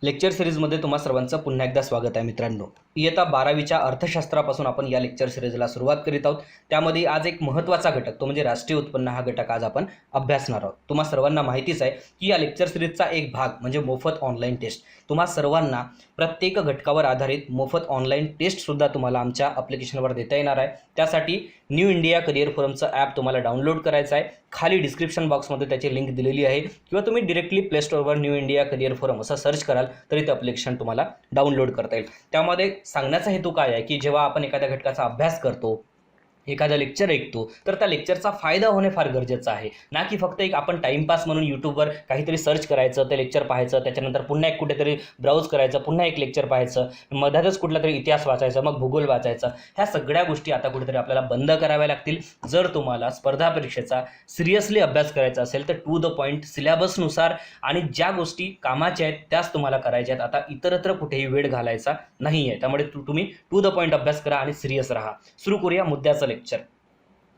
Lecture सिरीजमध्ये तुम्हा सर्वांचं पुन्हा एकदा स्वागत आहे मित्रांनो। इयत्ता 12वीच्या अर्थशास्त्रापासून आपण या लेक्चर सिरीजला सुरुवात करीत आहोत। त्यामध्ये आज एक महत्त्वाचा घटक तो म्हणजे राष्ट्रीय उत्पन्न हा घटक आज आपण अभ्यासणार आहोत। तुम्हा सर्वांना माहितीच आहे की या लेक्चर सिरीजचा एक भाग म्हणजे मोफत ऑनलाईन टेस्ट। तुम्हा सर्वांना प्रत्येक घटकावर आधारित मोफत ऑनलाईन टेस्ट सुद्धा तुम्हाला आमच्या ॲप्लिकेशनवर देता येणार आहे। त्यासाठी न्यू इंडिया करियर फोरमचं ॲप तुम्हाला डाउनलोड करायचं आहे। खाली डिस्क्रिप्शन बॉक्समध्ये त्याची लिंक दिलेली आहे किंवा तुम्ही डायरेक्टली प्ले स्टोअरवर न्यू इंडिया करियर फोरम असं सर्च कराल तरी ते ॲप्लिकेशन तुम्हाला डाउनलोड करता येईल। त्यामध्ये सांगण्याचा हेतू काय आहे की जेव्हा आपण एखाद्या घटकाचा अभ्यास करतो, एखादा लेक्चर ऐकतो तर त्या लेक्चरचा फायदा होणे फार गरजेचं आहे, ना की फक्त एक आपण टाइमपास म्हणून यूट्यूबवर काहीतरी सर्च करायचं, ते लेक्चर पाहायचं, त्याच्यानंतर पुन्हा एक कुठेतरी ब्राउज करायचं, पुन्हा एक लेक्चर पाहायचं, मधातच कुठला तरी इतिहास वाचायचा, मग भूगोल वाचायचा। ह्या सगळ्या गोष्टी आता कुठेतरी आपल्याला बंद कराव्या लागतील जर तुम्हाला स्पर्धा परीक्षेचा सिरियसली अभ्यास करायचा असेल तर टू द पॉईंट सिलेबसनुसार आणि ज्या गोष्टी कामाच्या आहेत त्याच तुम्हाला करायच्या आहेत। आता इतरत्र कुठेही वेळ घालायचा नाही आहे, त्यामुळे तुम्ही टू द पॉईंट अभ्यास करा आणि सिरियस राहा। सुरू करूया मुद्द्याचं लेक्चर।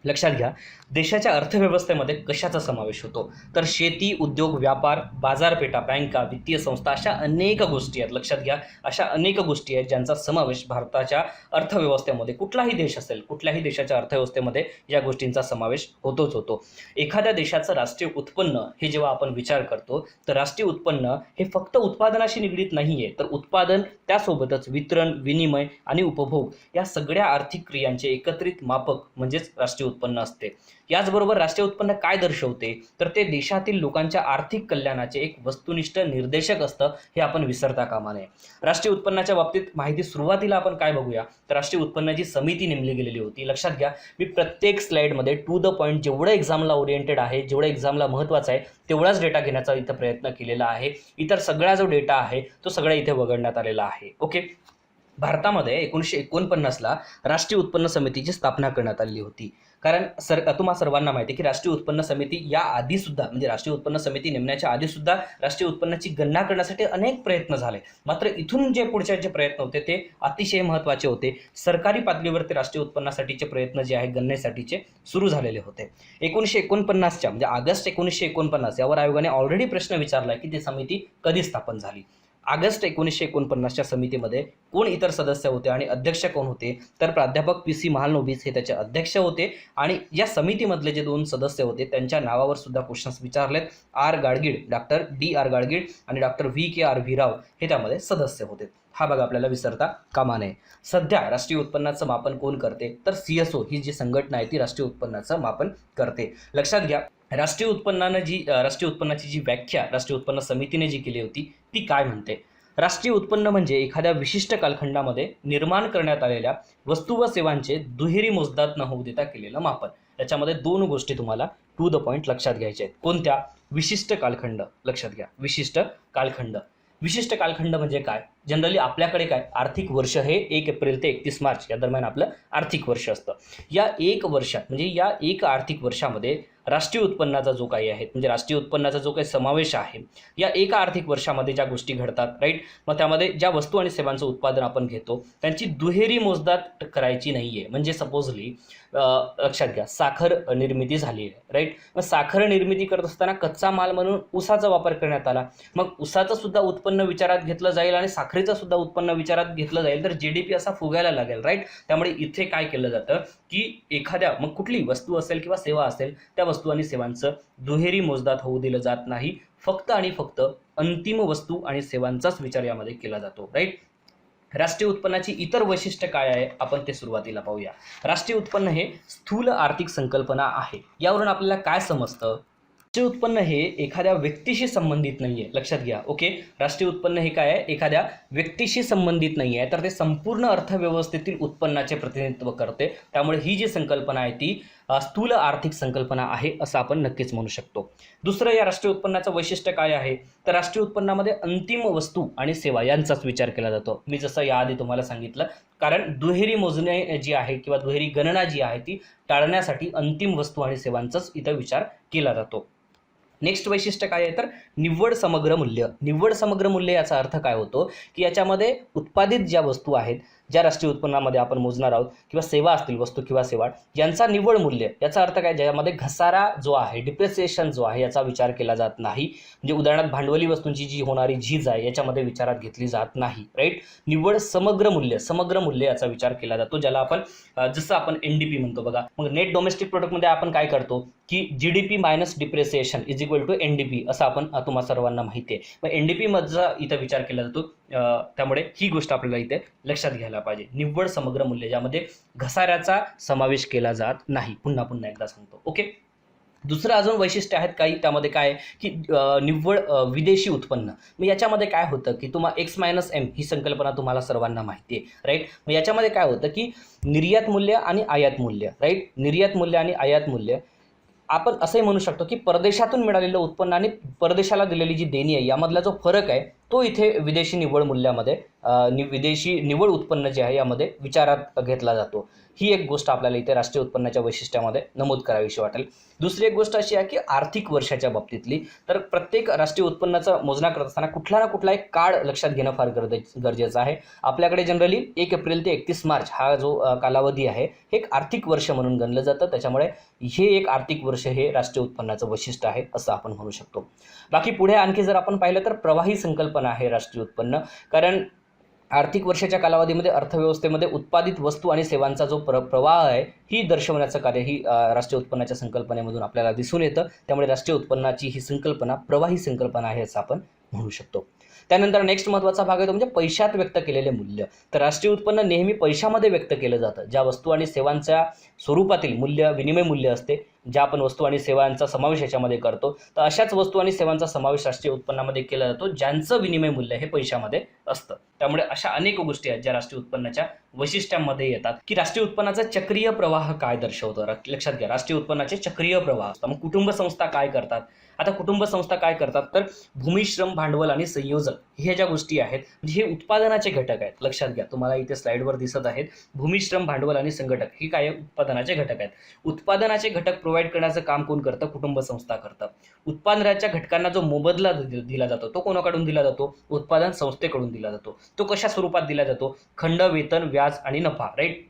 लक्षात घ्या, देशाच्या अर्थव्यवस्थेमध्ये कशाचा समावेश होतो तर शेती, उद्योग, व्यापार, बाजारपेठा, बँका, वित्तीय संस्था अशा अनेक गोष्टी आहेत। लक्षात घ्या, अशा अनेक गोष्टी आहेत ज्यांचा समावेश भारताच्या अर्थव्यवस्थेमध्ये कुठलाही देश असेल, कुठल्याही देशाच्या अर्थव्यवस्थेमध्ये या गोष्टींचा समावेश होतोच होतो। एखाद्या देशाचं राष्ट्रीय उत्पन्न हे जेव्हा आपण विचार करतो तर राष्ट्रीय उत्पन्न हे फक्त उत्पादनाशी निगडीत नाही आहे, तर उत्पादन त्यासोबतच वितरण, विनिमय आणि उपभोग या सगळ्या आर्थिक क्रियांचे एकत्रित मापक म्हणजेच राष्ट्रीय उत्पन्न असते। याचबरोबर राष्ट्रीय उत्पन्न काय दर्शवते तर ते देशातील लोकांच्या आर्थिक कल्याणाचे एक वस्तुनिष्ठ निर्देशक असतं, हे आपण विसरता कामा नये। राष्ट्रीय उत्पन्नाच्या बाबतीत माहिती सुरुवातीला आपण काय बघूया तर राष्ट्रीय उत्पन्नाची समिती नेमली गेलेली होती। लक्षात घ्या, मी प्रत्येक स्लाइडमध्ये टू द पॉईंट जेवढं एक्झामला ओरिएंटेड आहे, जेवढं एक्झामला महत्त्वाचं आहे तेवढाच डेटा घेण्याचा इथं प्रयत्न केलेला आहे। इतर सगळा जो डेटा आहे तो सगळा इथे वगळण्यात आलेला आहे। ओके, भारतामध्ये 1949ला राष्ट्रीय उत्पन्न समितीची स्थापना करण्यात आलेली होती। कारण तुम्हा सर्वांना माहिती आहे की राष्ट्रीय उत्पन्न समिती या आधी सुद्धा म्हणजे राष्ट्रीय उत्पन्न समिती नेमण्याच्या आधी सुद्धा राष्ट्रीय उत्पन्नाची गणना करण्यासाठी अनेक प्रयत्न झाले, मात्र इथून जे पुढचे जे प्रयत्न होते ते अतिशय महत्त्वाचे होते। सरकारी पातळीवरती राष्ट्रीय उत्पन्नासाठीचे प्रयत्न जे आहे गणनेसाठीचे सुरू झालेले होते। 1949च्या म्हणजे ऑगस्ट 1949 यावर आयोगाने ऑलरेडी प्रश्न विचारला की ती समिती कधी स्थापन झाली। ऑगस्ट 1949च्या समितीमध्ये कोण इतर सदस्य होते आणि अध्यक्ष कोण होते तर प्राध्यापक PC महालनोबिस हे त्याचे अध्यक्ष होते आणि या समितीमधले जे दोन सदस्य होते त्यांच्या नावावर सुद्धा क्वेश्चन्स विचारलेत। Doctor D.R. गाडगीळ आणि डॉक्टर V.K.R. राव हे त्यामध्ये सदस्य होते। हा भाग आपल्याला विसरता कामा नये। सध्या राष्ट्रीय उत्पन्नाचं मापन कोण करते तर CSO ही जी संघटना आहे ती राष्ट्रीय उत्पन्नाचं मापन करते। लक्षात घ्या, राष्ट्रीय उत्पन्नाची जी व्याख्या राष्ट्रीय उत्पन्न समितीने जी केली होती ती काय म्हणते। राष्ट्रीय उत्पन्न म्हणजे एखाद्या विशिष्ट कालखंडामध्ये निर्माण करण्यात आलेल्या वस्तू व सेवांचे दुहेरी मोजदाद न होऊ देता केलेलं मापन। याच्यामध्ये दोन गोष्टी तुम्हाला टू द पॉईंट लक्षात घ्यायच्या आहेत। कोणत्या? विशिष्ट कालखंड। लक्षात घ्या, विशिष्ट कालखंड। विशिष्ट कालखंड म्हणजे काय? जनरली आपल्याकडे काय आर्थिक वर्ष हे 1 एप्रिल ते 31 मार्च या दरम्यान आपलं आर्थिक वर्ष असतं। या एक वर्षात म्हणजे या एक आर्थिक वर्षामध्ये राष्ट्रीय उत्पन्नाचा जो काही आहे म्हणजे राष्ट्रीय उत्पन्नाचा जो काही समावेश आहे या एका आर्थिक वर्षामध्ये ज्या गोष्टी घडतात, राईट, मग त्यामध्ये ज्या वस्तू आणि सेवांचं उत्पादन आपण घेतो त्यांची दुहेरी मोजदाद करायची नाही आहे। म्हणजे सपोजली लक्षात घ्या, साखर निर्मिती झाली आहे, राईट, मग साखर निर्मिती करत असताना कच्चा माल म्हणून ऊसाचा वापर करण्यात आला, मग ऊसाचं सुद्धा उत्पन्न विचारात घेतलं जाईल आणि साखरेचं सुद्धा उत्पन्न विचारात घेतलं जाईल तर GDP असा फुगायला लागेल, राईट। त्यामुळे इथे काय केलं जातं की एखाद्या मग कुठली वस्तू असेल किंवा सेवा असेल त्या वस्तू आणि सेवांचं दुहेरी मोजदाद होऊ दिलं जात नाही, फक्त आणि फक्त अंतिम वस्तू आणि सेवांचाच विचार यामध्ये केला जातो, राईट। राष्ट्रीय उत्पन्नाची इतर वैशिष्ट्य काय आहे आपण ते सुरुवातीला पाहूया। राष्ट्रीय उत्पन्न हे स्थूल आर्थिक संकल्पना आहे। यावरून आपल्याला काय समजतं? राष्ट्रीय उत्पन्न हे एखाद्या व्यक्तीशी संबंधित नाहीये। लक्षात घ्या, ओके, राष्ट्रीय उत्पन्न हे काय आहे? एखाद्या व्यक्तीशी संबंधित नाही आहे, तर ते संपूर्ण अर्थव्यवस्थेतील उत्पन्नाचे प्रतिनिधित्व करते। त्यामुळे ही जी संकल्पना आहे ती स्थूल आर्थिक संकल्पना आहे असं आपण नक्कीच म्हणू शकतो। दुसरं या राष्ट्रीय उत्पन्नाचं वैशिष्ट्य काय आहे तर राष्ट्रीय उत्पन्नामध्ये अंतिम वस्तू आणि सेवा यांचाच विचार केला जातो। मी जसं याआधी तुम्हाला सांगितलं, कारण दुहेरी मोजणे जी आहे किंवा दुहेरी गणना जी आहे ती टाळण्यासाठी अंतिम वस्तू आणि सेवांचाच इथं विचार केला जातो। नेक्स्ट वैशिष्ट्य काय आहे तर निव्वळ समग्र मूल्य। निव्वळ समग्र मूल्य याचा अर्थ काय होतो की याच्यामध्ये उत्पादित ज्या वस्तू आहेत ज्या राष्ट्रीय उत्पन्नामध्ये आपण मोजणार आहोत किंवा सेवा असतील, वस्तू किंवा सेवा, यांचा निव्वळ मूल्य, याचा अर्थ काय, ज्यामध्ये घसारा जो आहे, डिप्रिसिएशन जो आहे, याचा विचार केला जात नाही. म्हणजे उदाहरणार्थ भांडवली वस्तूंची जी होणारी झीज आहे याच्यामध्ये विचारात घेतली जात नाही. राईट. निव्वळ समग्र मूल्य याचा विचार केला जातो, ज्याला आपण जसं आपण NDP म्हणतो बघा. मग नेट डोमेस्टिक प्रोडक्टमध्ये आपण काय करतो की GDP minus depreciation is equal to NDP असं आपण तुम्हा सर्वांना माहिती आहे. मग NDP मधचा इथं विचार केला जातो. त्यामुळे ही गोष्ट आपल्याला इथे लक्षात घ्यायला पाहिजे. निव्वळ समग्र मूल्य, ज्यामध्ये घसाऱ्याचा समावेश केला जात नाही. पुन्हा एकदा सांगतो. ओके. दुसरं अजून वैशिष्ट्य आहेत काही, त्यामध्ये काय की निव्वळ विदेशी उत्पन्न. मग याच्यामध्ये काय होतं की तुम्हाला X-M ही संकल्पना तुम्हाला सर्वांना माहिती आहे. राईट. मग याच्यामध्ये काय होतं की निर्यात मूल्य आणि आयात मूल्य. राईट. निर्यात मूल्य आणि आयात मूल्य, आपण असंही म्हणू शकतो की परदेशातून मिळालेलं उत्पन्न आणि परदेशाला दिलेली जी देणी आहे यामधला जो फरक आहे तो इथे विदेशी निव्वळ मूल्यामध्ये विदेशी निव्वळ उत्पन्न जे आहे यामध्ये विचारात घेतला जातो. ही एक गोष्ट आपल्याला इथे राष्ट्रीय उत्पन्नाच्या वैशिष्ट्यामध्ये नमूद करावीशी वाटेल. दुसरी एक गोष्ट अशी आहे की आर्थिक वर्षाच्या बाबतीतली, तर प्रत्येक राष्ट्रीय उत्पन्नाचं मोजणा करत असताना कुठला ना कुठला एक काळ लक्षात घेणं फार गरजेचं आहे. आपल्याकडे जनरली 1 एप्रिल ते 31 मार्च हा जो कालावधी आहे हे एक आर्थिक वर्ष म्हणून गणलं जातं. त्याच्यामुळे हे एक आर्थिक वर्ष हे राष्ट्रीय उत्पन्नाचं वैशिष्ट्य आहे असं आपण म्हणू शकतो. बाकी पुढे आणखी जर आपण पाहिलं तर प्रवाही संकल्पना आहे राष्ट्रीय उत्पन्न. कारण आर्थिक वर्षाच्या कालावधीमध्ये अर्थव्यवस्थेमध्ये उत्पादित वस्तू आणि सेवांचा जो प्रवाह आहे ही दर्शवण्याचं कार्य ही राष्ट्रीय उत्पन्नाच्या संकल्पनेमधून आपल्याला दिसून येतं. त्यामुळे राष्ट्रीय उत्पन्नाची ही संकल्पना प्रवाही संकल्पना आहे असं आपण म्हणू शकतो. त्यानंतर नेक्स्ट महत्त्वाचा भाग आहे तो म्हणजे पैशात व्यक्त केलेले मूल्य. तर राष्ट्रीय उत्पन्न नेहमी पैशामध्ये व्यक्त केलं जातं. ज्या वस्तू आणि सेवांच्या स्वरूपातील मूल्य, विनिमय मूल्य असते, ज्या आपण वस्तू आणि सेवांचा समावेश याच्यामध्ये करतो, तर अशाच वस्तू आणि सेवांचा समावेश राष्ट्रीय उत्पन्नामध्ये केला जातो ज्यांचं विनिमय मूल्य हे पैशामध्ये असतं. त्यामुळे अशा अनेक गोष्टी आहेत ज्या राष्ट्रीय उत्पन्नाच्या वैशिष्ट्यांमध्ये येतात. की राष्ट्रीय उत्पन्नाचा चक्रीय प्रवाह काय दर्शवतो. लक्षात घ्या, राष्ट्रीय उत्पन्नाचे चक्रीय प्रवाह असतात. मग कुटुंब संस्था काय करतात. आता कुटुंब संस्था काय करतात तर भूमी, श्रम, भांडवल आणि संयोजक हे ज्या गोष्टी आहेत म्हणजे हे उत्पादनाचे घटक आहेत. लक्षात घ्या, तुम्हाला इथे स्लाइडवर दिसत आहेत भूमी, श्रम, भांडवल आणि संघटक हे काय उत्पादनाचे घटक आहेत. उत्पादनाचे घटक प्रोव्हाइड करण्याचं काम कोण करतं, कुटुंब संस्था करतात. उत्पादनाच्या घटकांना जो मोबदला दिला जातो तो कोणाकडून दिला जातो, उत्पादन संस्थेकडून दिला जातो. तो कशा स्वरूपात दिला जातो, खंड, वेतन, व्याज आणि नफा. राईट.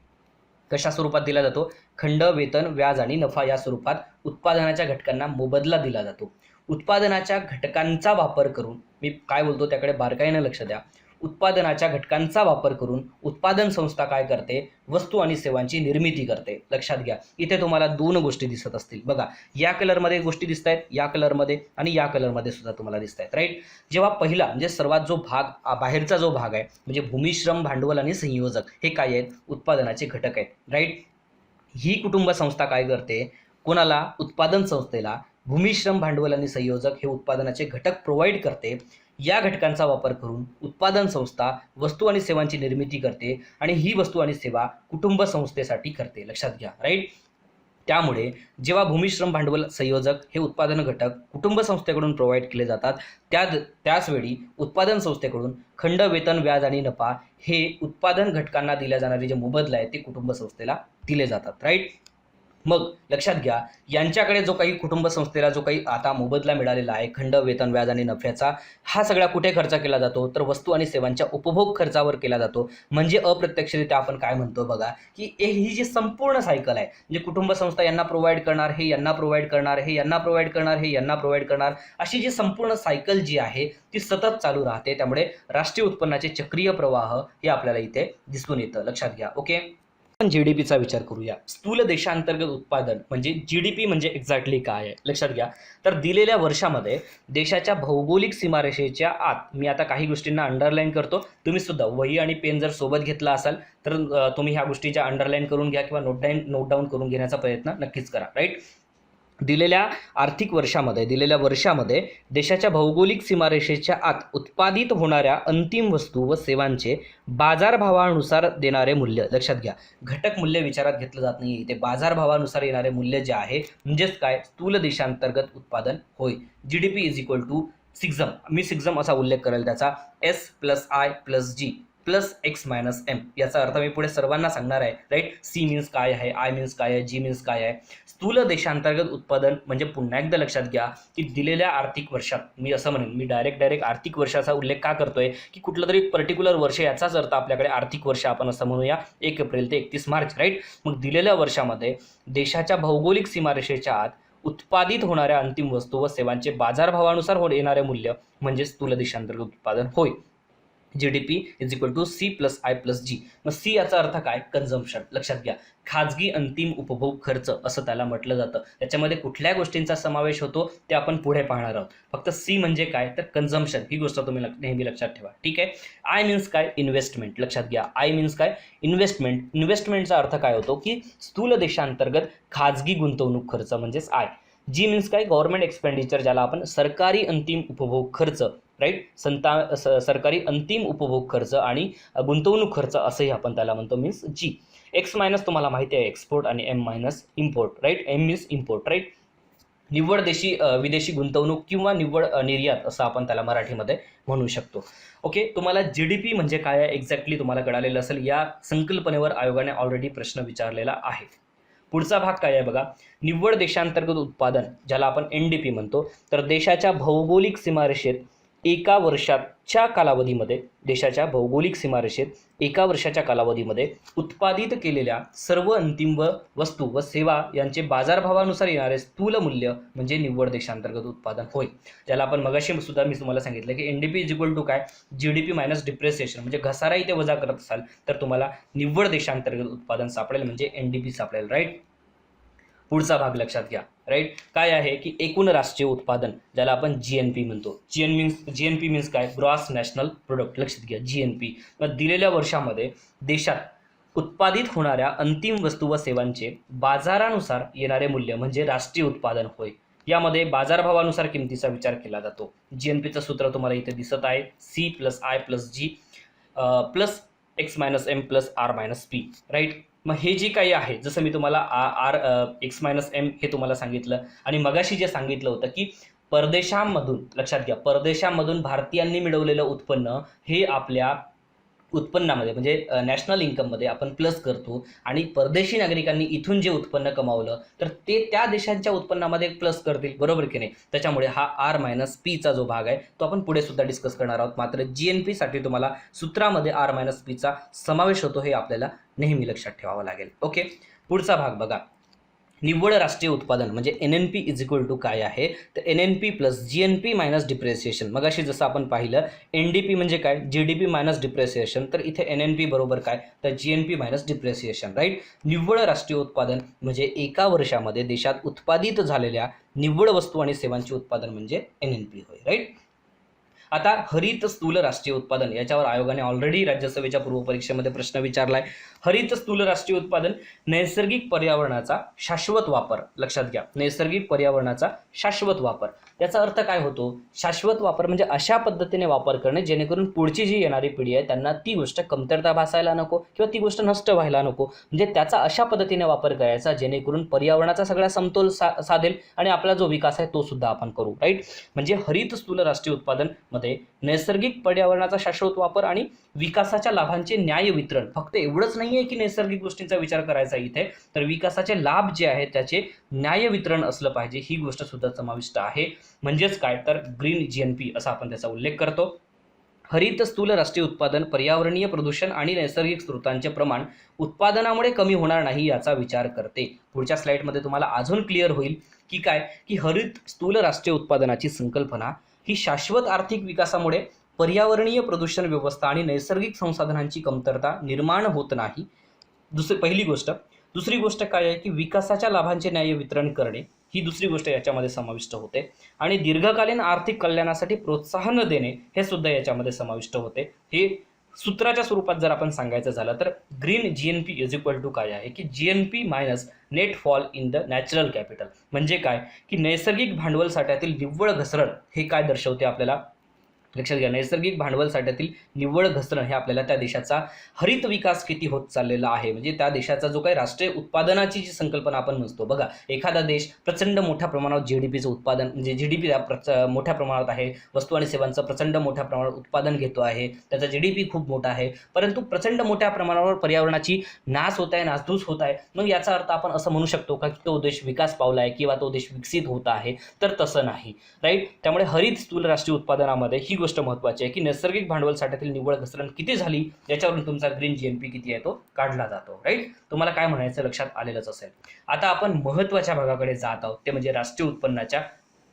कशा स्वरूपात दिला जातो, खंड, वेतन, व्याज आणि नफा या स्वरूपात उत्पादनाच्या घटकांना मोबदला दिला जातो. उत्पादनाच्या घटकांचा वापर करून, मी काय बोलतो त्याकडे बारकाईने लक्ष द्या, उत्पादनाच्या घटकांचा वापर करून उत्पादन संस्था काय करते, वस्तू आणि सेवांची निर्मिती करते. लक्षात घ्या, इथे तुम्हाला 2 गोष्टी दिसत असतील बघा, या कलरमध्ये गोष्टी दिसत आहेत, या कलरमध्ये आणि या कलरमध्ये सुद्धा तुम्हाला दिसत आहेत. राईट. जेव्हा पहिला म्हणजे सर्वात जो भाग बाहेरचा जो भाग आहे म्हणजे भूमी, श्रम, भांडवल आणि संयोजक हे काय आहेत, उत्पादनाचे घटक आहेत. राईट. ही कुटुंब संस्था काय करते, कोणाला, उत्पादन संस्थेला भूमी, श्रम, भांडवल आणि संयोजक हे उत्पादनाचे घटक प्रोव्हाइड करते. या घटकांचा वापर करून उत्पादन संस्था वस्तू आणि सेवांची निर्मिती करते आणि ही वस्तू आणि सेवा कुटुंब संस्थेसाठी करते. लक्षात घ्या. राईट. त्यामुळे जेव्हा भूमी, श्रम, भांडवल, संयोजक हे उत्पादन घटक कुटुंब संस्थेकडून प्रोव्हाइड केले जातात त्याचवेळी उत्पादन संस्थेकडून खंड, वेतन, व्याज आणि नफा हे उत्पादन घटकांना दिल्या जाणारे जे मोबदला आहे ते कुटुंब संस्थेला दिले जातात. राईट. मग लक्षात घ्या, यांच्याकडे जो काही कुटुंब संस्थेला जो काही आता मोबदला मिळालेला आहे खंड, वेतन, व्याज आणि नफ्याचा, हा सगळा कुठे खर्च केला जातो तर वस्तू आणि सेवांच्या उपभोग खर्चावर केला जातो. म्हणजे अप्रत्यक्षरित्या आपण काय म्हणतो बघा की ही जी संपूर्ण सायकल आहे म्हणजे कुटुंब संस्था यांना प्रोव्हाइड करणार, हे यांना प्रोव्हाइड करणार, हे यांना प्रोव्हाइड करणार, हे यांना प्रोव्हाइड करणार, अशी जी संपूर्ण सायकल जी आहे ती सतत चालू राहते. त्यामुळे राष्ट्रीय उत्पन्नाचे चक्रीय प्रवाह हे आपल्याला इथे दिसून येतं. लक्षात घ्या. ओके. आपण जीडीपीचा विचार करूया. स्थूल देशांतर्गत उत्पादन म्हणजे जीडीपी म्हणजे एक्झॅक्टली काय आहे. लक्षात घ्या, तर दिलेल्या वर्षामध्ये देशाच्या भौगोलिक सीमारेषेच्या आत, मी आता काही गोष्टींना अंडरलाईन करतो, तुम्ही सुद्धा वही आणि पेन जर सोबत घेतला असाल तर तुम्ही ह्या गोष्टीच्या अंडरलाईन करून घ्या किंवा नोट डाऊन करून घेण्याचा प्रयत्न नक्कीच करा. राईट. दिलेल्या आर्थिक वर्षामध्ये देशाच्या भौगोलिक सीमारेषेच्या आत उत्पादित होणाऱ्या अंतिम वस्तू व सेवांचे बाजारभावानुसार देणारे मूल्य. लक्षात घ्या, घटक मूल्य विचारात घेतलं जात नाही इथे, बाजारभावानुसार येणारे मूल्य जे आहे म्हणजेच काय, स्थूल देशांतर्गत उत्पादन होय. जीडीपी इज इक्वल टू सिग्झम, मी सिग्झम असा उल्लेख करेल त्याचा, S+I+G plus X minus M. याचा अर्थ मी पुढे सर्वांना सांगणार आहे, राईट. सी मीन्स काय आहे, आय मीन्स काय आहे, जी मीन्स काय आहे. स्थूल देशांतर्गत उत्पादन म्हणजे पुन्हा एकदा लक्षात घ्या की दिलेल्या आर्थिक वर्षात, मी असं म्हणेन, मी डायरेक्ट आर्थिक वर्षाचा उल्लेख का करतोय की कुठलं तरी पर्टिक्युलर वर्ष, याचाच अर्थ आपल्याकडे आर्थिक वर्ष आपण असं म्हणूया 1 एप्रिल ते 31 मार्च, राईट. मग दिलेल्या वर्षामध्ये देशाच्या भौगोलिक सीमारेषेच्या आत उत्पादित होणाऱ्या अंतिम वस्तू व सेवांचे बाजारभावानुसार येणारे मूल्य म्हणजे स्थूल देशांतर्गत उत्पादन होय. GDP is equal to C plus I plus G. मग सी याचा अर्थ काय, कन्झम्पशन. लक्षात घ्या, खाजगी अंतिम उपभोग खर्च असं त्याला म्हटलं जातं. त्याच्यामध्ये कुठल्या गोष्टींचा समावेश होतो ते आपण पुढे पाहणार आहोत. फक्त सी म्हणजे काय तर कन्झम्पशन, ही गोष्ट तुम्ही नेहमी लक्षात ठेवा, ठीक आहे. आय मीन्स काय, इन्व्हेस्टमेंट. लक्षात घ्या, आय मीन्स काय, इन्व्हेस्टमेंट. इन्व्हेस्टमेंटचा अर्थ काय होतो की स्थूल देशांतर्गत खाजगी गुंतवणूक खर्च म्हणजेच आय. जी मीन्स काय, गव्हर्नमेंट एक्सपेंडिचर, ज्याला आपण सरकारी अंतिम उपभोग खर्च, राईट, सरकारी अंतिम उपभोग खर्च आणि गुंतवणूक खर्च असंही आपण त्याला म्हणतो, मीन्स जी. एक्स मायनस तुम्हाला माहिती आहे एक्सपोर्ट आणि M minus import, right. M means import, right. निव्वळ विदेशी गुंतवणूक किंवा निव्वळ निर्यात असं आपण त्याला मराठीमध्ये म्हणू शकतो. ओके, तुम्हाला GDP म्हणजे काय आहे एक्झॅक्टली तुम्हाला कळालेलं असेल. या संकल्पनेवर आयोगाने ऑलरेडी प्रश्न विचारलेला आहे. पुढचा भाग काय आहे बघा, निव्वळ देशांतर्गत उत्पादन, ज्याला आपण NDP म्हणतो. तर देशाच्या भौगोलिक सीमारेषेत एका वर्षाच्या कालावधीमध्ये, देशाच्या भौगोलिक सीमारेषेत एका वर्षाच्या कालावधीमध्ये उत्पादित केलेल्या सर्व अंतिम वस्तू व सेवा यांचे बाजारभावानुसार येणारे स्थूल मूल्य म्हणजे निव्वळ देशांतर्गत उत्पादन होय. ज्याला आपण मगाशी सुद्धा मी तुम्हाला सांगितलं की NDP इज इक्वल टू काय, GDP मायनस डिप्रेसिएशन. म्हणजे घसारा इथे वजा करत असाल तर तुम्हाला निव्वळ देशांतर्गत उत्पादन सापडेल, म्हणजे NDP सापडेल, राईट. पुढचा भाग लक्षात घ्या, राईट. काय आहे की एकूण राष्ट्रीय उत्पादन, ज्याला आपण GNP म्हणतो. GNP मीन्स काय, ग्रॉस नॅशनल प्रोडक्ट. लक्षात घ्या, GNP. मग दिलेल्या वर्षामध्ये देशात उत्पादित होणाऱ्या अंतिम वस्तू व सेवांचे बाजारानुसार येणारे मूल्य म्हणजे राष्ट्रीय उत्पादन होय. यामध्ये बाजारभावानुसार किमतीचा विचार केला जातो. GNPचं सूत्र तुम्हाला इथे दिसत आहे, C plus I plus G plus X minus M plus R minus P, right. मग हे जे काही आहे, जसं मी तुम्हाला एक्स मायनस एम हे तुम्हाला सांगितलं आणि मगाशी जे सांगितलं होतं की परदेशांमधून, लक्षात घ्या, परदेशांमधून भारतीयांनी मिळवलेलं उत्पन्न हे आपल्या उत्पन्नामध्ये म्हणजे नॅशनल इन्कममध्ये आपण प्लस करतो आणि परदेशी नागरिकांनी इथून जे उत्पन्न कमावलं तर ते त्या देशांच्या उत्पन्नामध्ये प्लस करतील, बरोबर की नाही. त्याच्यामुळे हा आर मायनस पीचा जो भाग आहे तो आपण पुढे सुद्धा डिस्कस करणार आहोत. मात्र GNP साठी तुम्हाला सूत्रामध्ये आर मायनस पीचा समावेश होतो हे आपल्याला नेहमी लक्षात ठेवावं लागेल. ओके, पुढचा भाग बघा, निव्वळ राष्ट्रीय उत्पादन म्हणजे NNP इज इक्वल टू काय आहे तर NNP plus GNP minus depreciation. मगाशी जसं आपण पाहिलं NDP म्हणजे काय, GDP मायनस डिप्रेसिएशन, तर इथे NNP बरोबर काय तर GNP मायनस डिप्रेसिएशन, राईट. निव्वळ राष्ट्रीय उत्पादन म्हणजे एका वर्षामध्ये देशात उत्पादित झालेल्या निव्वळ वस्तू आणि सेवांचे उत्पादन म्हणजे NNP होय, राईट. आता हरित स्थूल राष्ट्रीय उत्पादन, याच्यावर आयोगाने ऑलरेडी राज्यसभेच्या पूर्वपरीक्षेमध्ये प्रश्न विचारलाय. हरित स्थूल राष्ट्रीय उत्पादन नैसर्गिक पर्यावरणाचा शाश्वत वापर. लक्षात घ्या, नैसर्गिक पर्यावरणाचा शाश्वत वापर. त्याचा अर्थ काय होतो, शाश्वत वापर म्हणजे अशा पद्धतीने वापर करणे जेणेकरून पुढची जी येणारी पिढी आहे त्यांना ती गोष्ट कमतरता भासायला नको किंवा ती गोष्ट नष्ट व्हायला नको. म्हणजे त्याचा अशा पद्धतीने वापर करायचा जेणेकरून पर्यावरणाचा सगळा समतोल साधेल आणि आपला जो विकास आहे तो सुद्धा आपण करू, राईट. म्हणजे हरित स्थूल राष्ट्रीय उत्पादन मध्ये नैसर्गिक पर्यावरणाचा शाश्वत वापर आणि विकासाच्या लाभांचे न्याय वितरण. फक्त एवढंच नाहीये की नैसर्गिक गोष्टींचा विचार करायचा इथे, तर विकासाचे लाभ जे आहेत त्याचे न्याय वितरण असलं पाहिजे, ही गोष्ट सुद्धा समाविष्ट आहे. म्हणजेच काय तर ग्रीन GNP असा आपण त्याचा उल्लेख करतो. हरित स्थूल राष्ट्रीय उत्पादन पर्यावरणीय प्रदूषण आणि नैसर्गिक स्रोतांचे प्रमाण उत्पादनामुळे कमी होणार नाही याचा विचार करते. पुढच्या स्लाइडमध्ये तुम्हाला अजून क्लिअर होईल की काय की हरित स्थूल राष्ट्रीय उत्पादनाची संकल्पना ही शाश्वत आर्थिक विकासामुळे पर्यावरणीय प्रदूषण व्यवस्था आणि नैसर्गिक संसाधनांची कमतरता निर्माण होत नाही. पहिली गोष्ट. दुसरी गोष्ट काय आहे की विकासाच्या लाभांचे न्याय वितरण करणे, ही दुसरी गोष्ट याच्यामध्ये समाविष्ट होते. आणि दीर्घकालीन आर्थिक कल्याणासाठी प्रोत्साहन देणे हे सुद्धा याच्यामध्ये समाविष्ट होते. हे सूत्राच्या स्वरूपात जर आपण सांगायचं झालं तर green GNP is equal to काय आहे की GNP minus net fall in the natural capital. म्हणजे काय की नैसर्गिक भांडवल साठ्यातील निव्वळ घसरण हे काय दर्शवते आपल्याला लक्षात घ्या, नैसर्गिक भांडवल साठ्यातील निव्वळ घसरण हे आपल्याला त्या देशाचा हरित विकास किती होत चाललेला आहे, म्हणजे त्या देशाचा जो काही राष्ट्रीय उत्पादनाची जी संकल्पना आपण म्हणतो बघा, एखादा देश प्रचंड मोठ्या प्रमाणात जीडीपीचं उत्पादन म्हणजे जीडीपी मोठ्या प्रमाणात आहे, वस्तू आणि सेवांचं प्रचंड मोठ्या प्रमाणात उत्पादन घेतो आहे, त्याचा जीडीपी खूप मोठा आहे, परंतु प्रचंड मोठ्या प्रमाणावर पर्यावरणाची नाश होत आहे, नासधूस होत आहे. मग याचा अर्थ आपण असं म्हणू शकतो का की तो देश विकास पावला आहे किंवा तो देश विकसित होत आहे? तर तसं नाही, राईट. त्यामुळे हरित स्थूल राष्ट्रीय उत्पादनामध्ये ही गोष्ट महत्त्वाची आहे की नैसर्गिक भांडवल साठ्यातील निव्वळ घसरण किती झाली याच्यावरून तुमचा ग्रीन जीएनपी किती आहे तो काढला जातो, राईट. तुम्हाला काय म्हणायचं लक्षात आलेलंच असेल. आता आपण महत्त्वाच्या भागाकडे जात आहोत, ते म्हणजे राष्ट्रीय उत्पन्नाच्या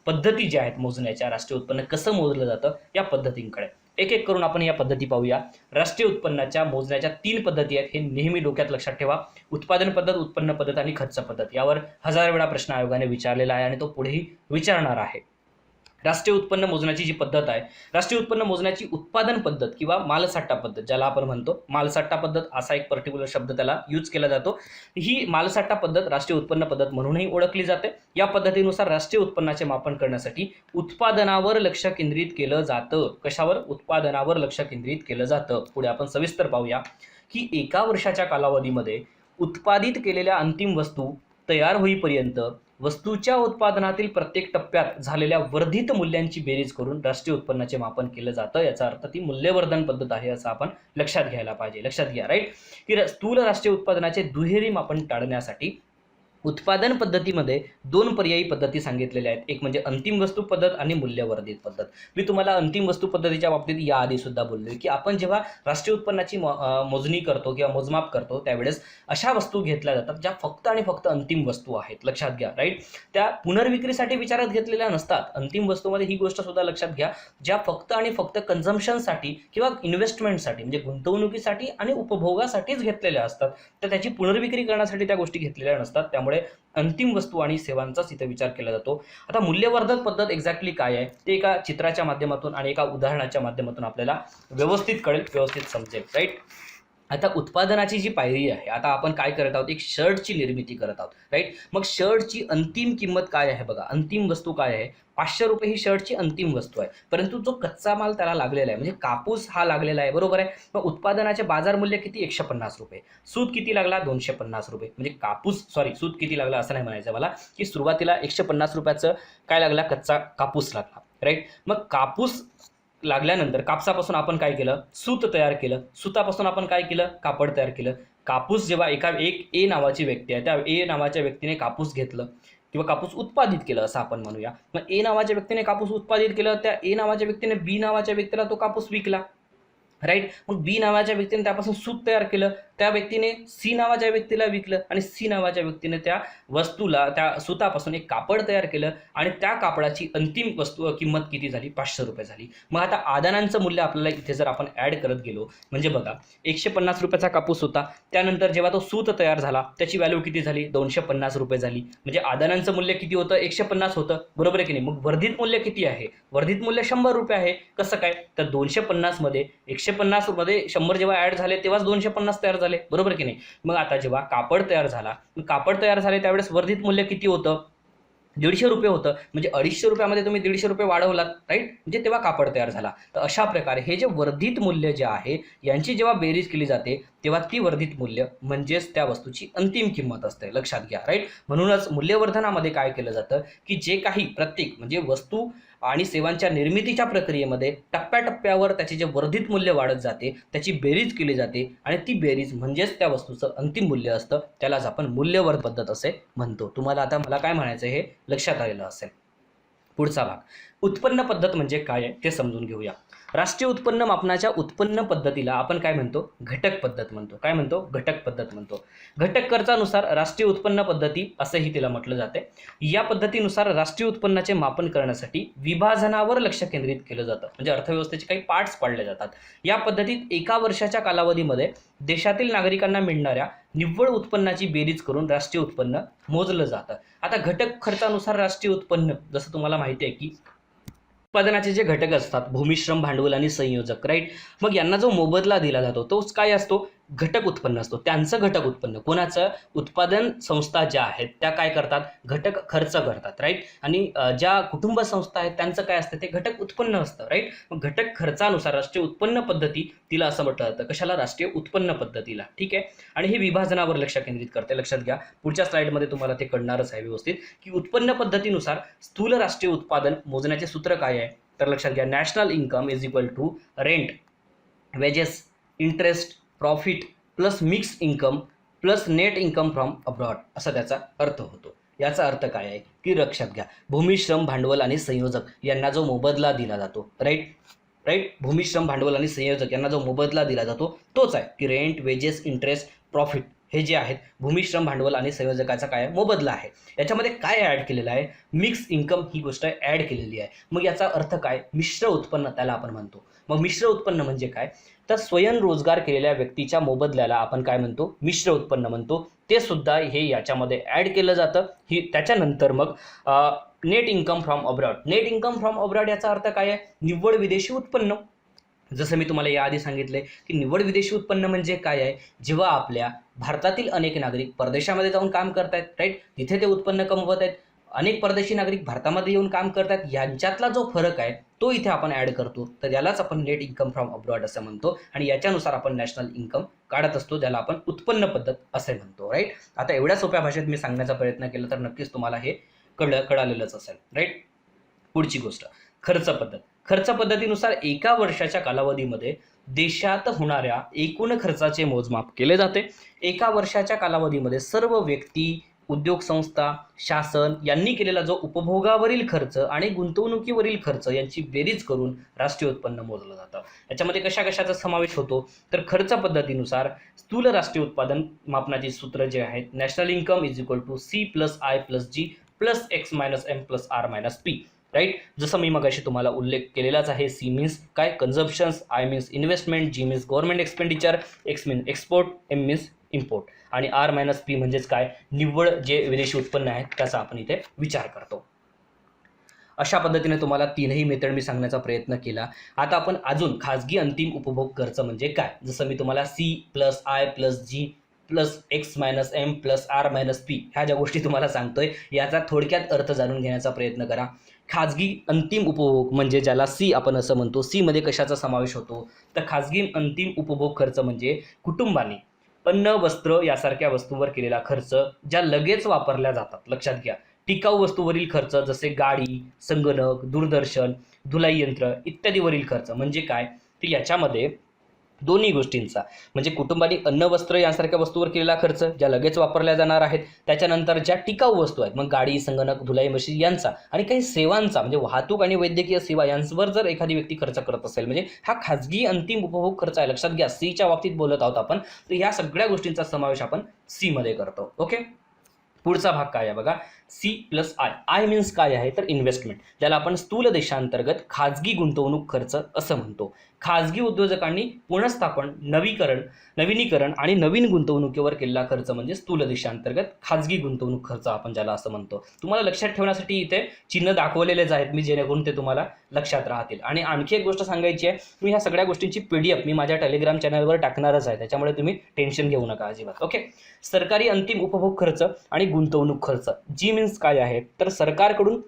पद्धती ज्या आहेत मोजण्याच्या, राष्ट्रीय उत्पन्न कसं मोजलं जातं या पद्धतींकडे. एक एक करून आपण या पद्धती पाहूया. राष्ट्रीय उत्पन्नाच्या मोजण्याच्या 3 पद्धती आहेत, हे नेहमी डोक्यात लक्षात ठेवा. उत्पादन पद्धत, उत्पन्न पद्धत आणि खर्च पद्धत. यावर 1000 वेळा प्रश्न आयोगाने विचारलेला आहे आणि तो पुढेही विचारणार आहे. राष्ट्रीय उत्पन्न मोजण्याची जी पद्धत आहे, राष्ट्रीय उत्पन्न मोजण्याची उत्पादन पद्धत किंवा मालसाठा पद्धत ज्याला आपण म्हणतो, मालसाठा पद्धत असा एक पर्टिक्युलर शब्द त्याला यूज केला जातो. ही मालसाठा पद्धत राष्ट्रीय उत्पन्न पद्धत म्हणूनही ओळखली जाते. या पद्धतीनुसार राष्ट्रीय उत्पन्नाचे मापन करण्यासाठी उत्पादनावर लक्ष केंद्रित केलं जातं. कशावर? उत्पादनावर लक्ष केंद्रित केलं जातं. पुढे आपण सविस्तर पाहूया की एका वर्षाच्या कालावधीमध्ये उत्पादित केलेल्या अंतिम वस्तू तयार होईपर्यंत वस्तूच्या उत्पादनातील प्रत्येक टप्प्यात झालेल्या वर्धित मूल्यांची बेरीज करून राष्ट्रीय उत्पन्नाचे मापन केलं जातं. याचा अर्थ ती मूल्यवर्धन पद्धत आहे असं आपण लक्षात घ्यायला पाहिजे. लक्षात घ्या, राईट, की स्थूल राष्ट्रीय उत्पादनाचे दुहेरी मापन टाळण्यासाठी उत्पादन पद्धतीमध्ये 2 पर्यायी पद्धती सांगितलेल्या आहेत. एक म्हणजे अंतिम वस्तू पद्धत आणि मूल्यवर्धित पद्धत. मी तुम्हाला अंतिम वस्तू पद्धतीच्या बाबतीत याआधी सुद्धा बोललोय की आपण जेव्हा राष्ट्रीय उत्पन्नाची मोजणी करतो किंवा मोजमाप करतो त्यावेळेस अशा वस्तू घेतल्या जातात ज्या फक्त आणि फक्त अंतिम वस्तू आहेत. लक्षात घ्या, राईट. त्या पुनर्विक्रीसाठी विचारात घेतलेल्या नसतात. अंतिम वस्तूमध्ये ही गोष्ट सुद्धा लक्षात घ्या, ज्या फक्त आणि फक्त कन्झम्पशनसाठी किंवा इन्व्हेस्टमेंटसाठी म्हणजे गुंतवणुकीसाठी आणि उपभोगासाठीच घेतलेल्या असतात. तर त्याची पुनर्विक्री करण्यासाठी त्या गोष्टी घेतलेल्या नसतात. त्यामुळे अंतिम वस्तू आणि सेवांचाच इथे विचार केला जातो. आता मूल्यवर्धन पद्धत एक्झॅक्टली काय आहे ते एका चित्राच्या माध्यमातून आणि एका उदाहरणाच्या माध्यमातून आपल्याला व्यवस्थित कळेल, व्यवस्थित समजेल, राईट. आता उत्पादनाची जी पायरी आहे, आता आपण काय करत आहोत, एक शर्टची निर्मिती करत आहोत, राईट. मग शर्टची अंतिम किंमत काय आहे बघा, अंतिम वस्तू काय आहे, 500 रुपये ही शर्टची अंतिम वस्तू आहे. परंतु जो कच्चा माल त्याला लागलेला आहे म्हणजे कापूस हा लागलेला आहे, बरोबर आहे. मग उत्पादनाचे बाजार मूल्य किती? 150 रुपये. सूत किती लागला? 250 रुपये. म्हणजे सूत किती लागला असं नाही म्हणायचं मला, की सुरुवातीला 150 रुपयाचं काय लागला? कच्चा कापूस लागला, राईट. मग कापूस लागल्यानंतर कापसापासून आपण काय केलं? सूत तयार केलं. सुतापासून आपण काय केलं? कापड तयार केलं. कापूस जेव्हा एक ए नावाची व्यक्ती आहे, त्या ए नावाच्या व्यक्तीने कापूस घेतलं किंवा कापूस उत्पादित केलं असं आपण म्हणूया. मग ए नावाच्या व्यक्तीने कापूस उत्पादित केलं, त्या ए नावाच्या व्यक्तीने बी नावाच्या व्यक्तीला तो कापूस विकला, राईट. मग बी नावाच्या व्यक्तीने त्यापासून सूत तयार केलं, त्या व्यक्तीने सी नावाच्या व्यक्तीला विकलं आणि सी नावाच्या व्यक्तीने त्या वस्तूला, त्या सुतापासून एक कापड तयार केलं आणि त्या कापडाची अंतिम किंमत किती झाली? 500 रुपये झाली. मग आता आदानांचं मूल्य आपल्याला इथे जर आपण ॲड करत गेलो म्हणजे बघा, 150 रुपयाचा कापूस होता, त्यानंतर जेव्हा तो सूत तयार झाला त्याची व्हॅल्यू किती झाली? 250 रुपये झाली. म्हणजे आदानांचं मूल्य किती होतं? 150 होतं, बरोबर आहे की नाही. मग वर्धित मूल्य किती आहे? वर्धित मूल्य 100 रुपये आहे. कसं काय? तर 250 मध्ये 150 मध्ये 100 जेव्हा ॲड झाले तेव्हाच 250 तयार झाले, बरोबर की नाही. मग आता जेव्हा कापड तयार झाले त्यावेळेस वर्धित मूल्य किती होतं? 150 रुपये होतं. म्हणजे 250 रुपयामध्ये तुम्ही 150 रुपये वाढवलात, राईट. म्हणजे तेव्हा कापड तयार झाला. तर अशा प्रकारे हे जे वर्धित मूल्य जे आहे यांची जेव्हा बेरीज केली जाते तेव्हा ती वर्धित मूल्य म्हणजेच त्या वस्तूची अंतिम किंमत असते. लक्षात घ्या, राईट. म्हणूनच मूल्यवर्धनामध्ये काय केलं जातं की जे काही प्रत्येक म्हणजे वस्तू आणि सेवांच्या निर्मितीच्या प्रक्रियेमध्ये टप्प्याटप्प्यावर त्याचे जे वर्धित मूल्य वाढत जाते त्याची बेरीज केली जाते आणि ती बेरीज म्हणजेच त्या वस्तूचं अंतिम मूल्य असतं. त्यालाच आपण मूल्यवर्धन पद्धत असे म्हणतो. तुम्हाला आता मला काय म्हणायचं हे लक्षात आलेलं असेल. पुढचा भाग, उत्पन्न पद्धत म्हणजे काय आहे ते समजून घेऊया. राष्ट्रीय उत्पन्न मापनाच्या उत्पन्न पद्धतीला आपण काय म्हणतो? घटक पद्धत म्हणतो. काय म्हणतो? घटक पद्धत म्हणतो. घटक खर्चानुसार राष्ट्रीय उत्पन्न पद्धती असंही तिला म्हटलं जाते. या पद्धतीनुसार राष्ट्रीय उत्पन्नाचे मापन करण्यासाठी विभाजनावर लक्ष केंद्रित केलं जातं. म्हणजे अर्थव्यवस्थेचे काही पार्ट्स पाडले जातात. या पद्धतीत एका वर्षाच्या कालावधीमध्ये देशातील नागरिकांना मिळणाऱ्या निव्वळ उत्पन्नाची बेरीज करून राष्ट्रीय उत्पन्न मोजलं जातं. आता घटक खर्चानुसार राष्ट्रीय उत्पन्न, जसं तुम्हाला माहिती आहे की उत्पादनाचे जे घटक असतात भूमी, श्रम, भांडवल आणि संयोजक, राईट. मग यांना जो मोबदला दिला जातो तोच काय असतो? घटक उत्पन्न असतो, त्यांचं घटक उत्पन्न, कोणाचं, उत्पादन संस्था ज्या आहेत त्या काय करतात, घटक खर्च करतात, राईट. आणि ज्या कुटुंब संस्था आहेत त्यांचं काय असतं, ते घटक उत्पन्न असतं, राईट. मग घटक खर्चानुसार राष्ट्रीय उत्पन्न पद्धती तिला असं म्हटलं जातं, कशाला, राष्ट्रीय उत्पन्न पद्धतीला, ठीक आहे. आणि हे विभाजनावर लक्ष केंद्रित करते, लक्षात घ्या. पुढच्या स्लाइडमध्ये तुम्हाला ते कळणारच आहे व्यवस्थित, की उत्पन्न पद्धतीनुसार स्थूल राष्ट्रीय उत्पादन मोजण्याचे सूत्र काय आहे. तर लक्षात घ्या, national income is equal to rent, wages, interest, profit plus mix income plus net income from abroad, असा त्याचा अर्थ होतो. याचा अर्थ काय आहे की लक्षात घ्या, भूमी, श्रम, भांडवल आणि संयोजक यांना जो मोबदला दिला जातो, राईट, भूमी, श्रम, भांडवल आणि संयोजक यांना जो मोबदला दिला जातो तोच आहे की रेंट, वेजेस, इंटरेस्ट, प्रॉफिट हे जे आहेत भूमी, श्रम, भांडवल आणि संयोजकाचा काय मोबदला आहे. याच्यामध्ये काय ॲड केलेलं आहे, मिक्स इन्कम ही गोष्ट ॲड केलेली आहे. मग याचा अर्थ काय, मिश्र उत्पन्न त्याला आपण म्हणतो. मग मिश्र उत्पन्न म्हणजे काय, तर स्वयंरोजगार केलेल्या व्यक्तीच्या मोबदल्याला आपण काय म्हणतो, मिश्र उत्पन्न म्हणतो. ते सुद्धा हे याच्यामध्ये ॲड केलं जातं. ही त्याच्यानंतर मग net income from abroad, net income from abroad याचा अर्थ काय आहे, निव्वळ विदेशी उत्पन्न. जसं मी तुम्हाला याआधी सांगितले की निव्वळ विदेशी उत्पन्न म्हणजे काय आहे, जेव्हा आपल्या भारतातील अनेक नागरिक परदेशामध्ये जाऊन काम करतायत, राईट, तिथे ते उत्पन्न कमवत आहेत, अनेक परदेशी नागरिक भारतामध्ये येऊन काम करतात, यांच्यातला जो फरक आहे तो इथे आपण ॲड करतो, तर यालाच आपण नेट इन्कम फ्रॉम अब्रॉड असं म्हणतो. आणि याच्यानुसार आपण नॅशनल इन्कम काढत असतो, ज्याला आपण उत्पन्न पद्धत असे म्हणतो, राईट. आता एवढ्या सोप्या भाषेत मी सांगण्याचा प्रयत्न केला तर नक्कीच तुम्हाला हे कळालेलंच असेल, राईट. पुढची गोष्ट, खर्च पद्धत. खर्च पद्धतीनुसार एका वर्षाच्या कालावधीमध्ये देशात होणाऱ्या एकूण खर्चाचे मोजमाप केले जाते. एका वर्षाच्या कालावधीमध्ये सर्व व्यक्ती, उद्योग संस्था, शासन यांनी केलेला जो उपभोगावरील खर्च आणि गुंतवणुकीवरील खर्च यांची बेरीज करून राष्ट्रीय उत्पन्न मोजलं जातं. याच्यामध्ये कशाचा समावेश होतो, तर खर्च पद्धतीनुसार स्थूल राष्ट्रीय उत्पादन मापनाची सूत्र जे आहेत, national income is equal to C plus I plus G plus X minus M plus R minus P, right. जसं मी मगाशी तुम्हाला उल्लेख केलेलाच आहे, सी मीन्स काय, consumptions, I means investment, G means government expenditure, X means export, M means import आणि R minus P म्हणजेच काय, निव्वळ जे विदेशी उत्पन्न आहे त्याचा आपण इथे विचार करतो. अशा पद्धतीने तुम्हाला तीनही मेथड मी सांगण्याचा प्रयत्न केला. आता आपण अजून खाजगी अंतिम उपभोग खर्च म्हणजे काय, जसं मी तुम्हाला C plus I plus G plus X minus M plus R minus P ह्या ज्या गोष्टी तुम्हाला सांगतोय याचा थोडक्यात अर्थ जाणून घेण्याचा प्रयत्न करा. खाजगी अंतिम उपभोग म्हणजे ज्याला सी आपण असं म्हणतो, सी मध्ये कशाचा समावेश होतो, तर खाजगी अंतिम उपभोग खर्च म्हणजे कुटुंबाने अन्न, वस्त्र यासारख्या वस्तूंवर केलेला खर्च ज्या लगेच वापरल्या जातात. लक्षात घ्या, टिकाऊ वस्तूवरील खर्च जसे गाडी, संगणक, दूरदर्शन, धुलाई यंत्र इत्यादीवरील खर्च म्हणजे काय, तर याच्यामध्ये दोन्ही गोष्टींचा म्हणजे कुटुंबाने अन्न, वस्त्र यासारख्या वस्तूवर केलेला खर्च ज्या लगेच वापरल्या जाणार आहेत, त्याच्यानंतर ज्या टिकाऊ वस्तू आहेत मग गाडी, संगणक, धुलाई मशीन यांचा, आणि काही सेवांचा म्हणजे वाहतूक आणि वैद्यकीय सेवा यांच्यावर जर एखादी व्यक्ती खर्च करत असेल म्हणजे हा खाजगी अंतिम उपभोग खर्च आहे. लक्षात घ्या, सीच्या बाबतीत बोलत आहोत आपण, तर ह्या सगळ्या गोष्टींचा समावेश आपण सी मध्ये करतो. ओके, पुढचा भाग काय आहे बघा, C plus I. I means काय आहे, तर इन्व्हेस्टमेंट, ज्याला आपण स्थूल देशांतर्गत खाजगी गुंतवणूक खर्च असं म्हणतो. खाजगी उद्योजकांनी पुनर्स्थापन, नवीनीकरण आणि नवीन गुंतवणुकीवर केलेला खर्च म्हणजे स्थूल देशांतर्गत खाजगी गुंतवणूक खर्च आपण ज्याला असं म्हणतो. तुम्हाला लक्षात ठेवण्यासाठी इथे चिन्ह दाखवलेलेच आहेत मी, जेणेकरून ते तुम्हाला लक्षात राहतील. आणि आणखी एक गोष्ट सांगायची आहे, मी ह्या सगळ्या गोष्टींची PDF मी माझ्या टेलिग्राम चॅनलवर टाकणारच आहे, त्याच्यामुळे तुम्ही टेन्शन घेऊ नका अजिबात. ओके, सरकारी अंतिम उपभोग खर्च आणि गुंतवणूक खर्च. जी मीन्स काय आहे, तर सरकारकडून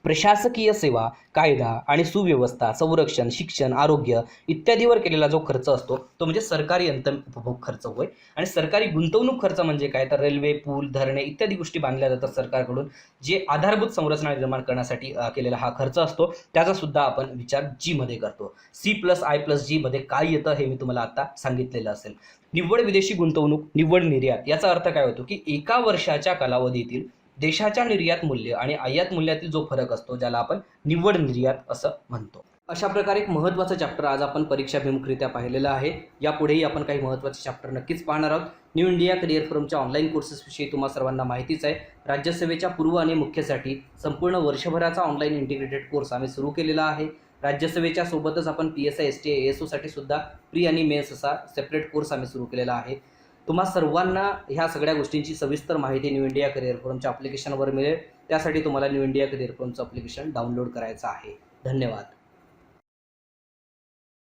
प्रशासकीय सेवा, कायदा आणि सुव्यवस्था, संरक्षण, शिक्षण, आरोग्य इत्यादीवर केलेला जो खर्च असतो तो म्हणजे सरकारी अंतिम उपभोग खर्च होय. आणि सरकारी गुंतवणूक खर्च म्हणजे काय, तर रेल्वे, पूल, धरणे इत्यादी गोष्टी बांधल्या जातात सरकारकडून, जे आधारभूत संरचना निर्माण करण्यासाठी केलेला हा खर्च असतो, त्याचा सुद्धा आपण विचार जी मध्ये करतो. सी प्लस आय प्लस जी मध्ये काय येतं हे मी तुम्हाला आता सांगितलेलं असेल. निव्वळ विदेशी गुंतवणूक, निव्वळ निर्यात याचा अर्थ काय होतो की एका वर्षाच्या कालावधीतील देशाच्या निर्यात मूल्य आणि आयात मूल्यातील जो फरक असतो ज्याला आपण निव्वळ निर्यात असं म्हणतो. अशा प्रकारे एक महत्त्वाचं चॅप्टर आज आपण परीक्षाभिमुखरित्या पाहिलेलं आहे. यापुढेही आपण काही महत्त्वाचे चॅप्टर नक्कीच पाहणार आहोत. न्यू इंडिया करिअर फोरमच्या ऑनलाईन कोर्सेसविषयी तुम्हा सर्वांना माहितीच आहे. राज्यसेवेच्या पूर्व आणि मुख्यसाठी संपूर्ण वर्षभराचा ऑनलाईन इंटिग्रेटेड कोर्स आम्ही सुरू केलेला आहे. राज्यसेवेच्या सोबतच आपण PSI, STA, ASO साठी सुद्धा प्री आणि मेन्स असा सेपरेट कोर्स आम्ही सुरू केलेला आहे. तुम्हा सर्वांना ह्या सगळ्या गोष्टींची सविस्तर माहिती न्यू इंडिया करिअर फोरमच्या ॲप्लिकेशनवर मिळेल. त्यासाठी तुम्हाला न्यू इंडिया करिअर फोरमचं ॲप्लिकेशन डाउनलोड करायचं आहे. धन्यवाद.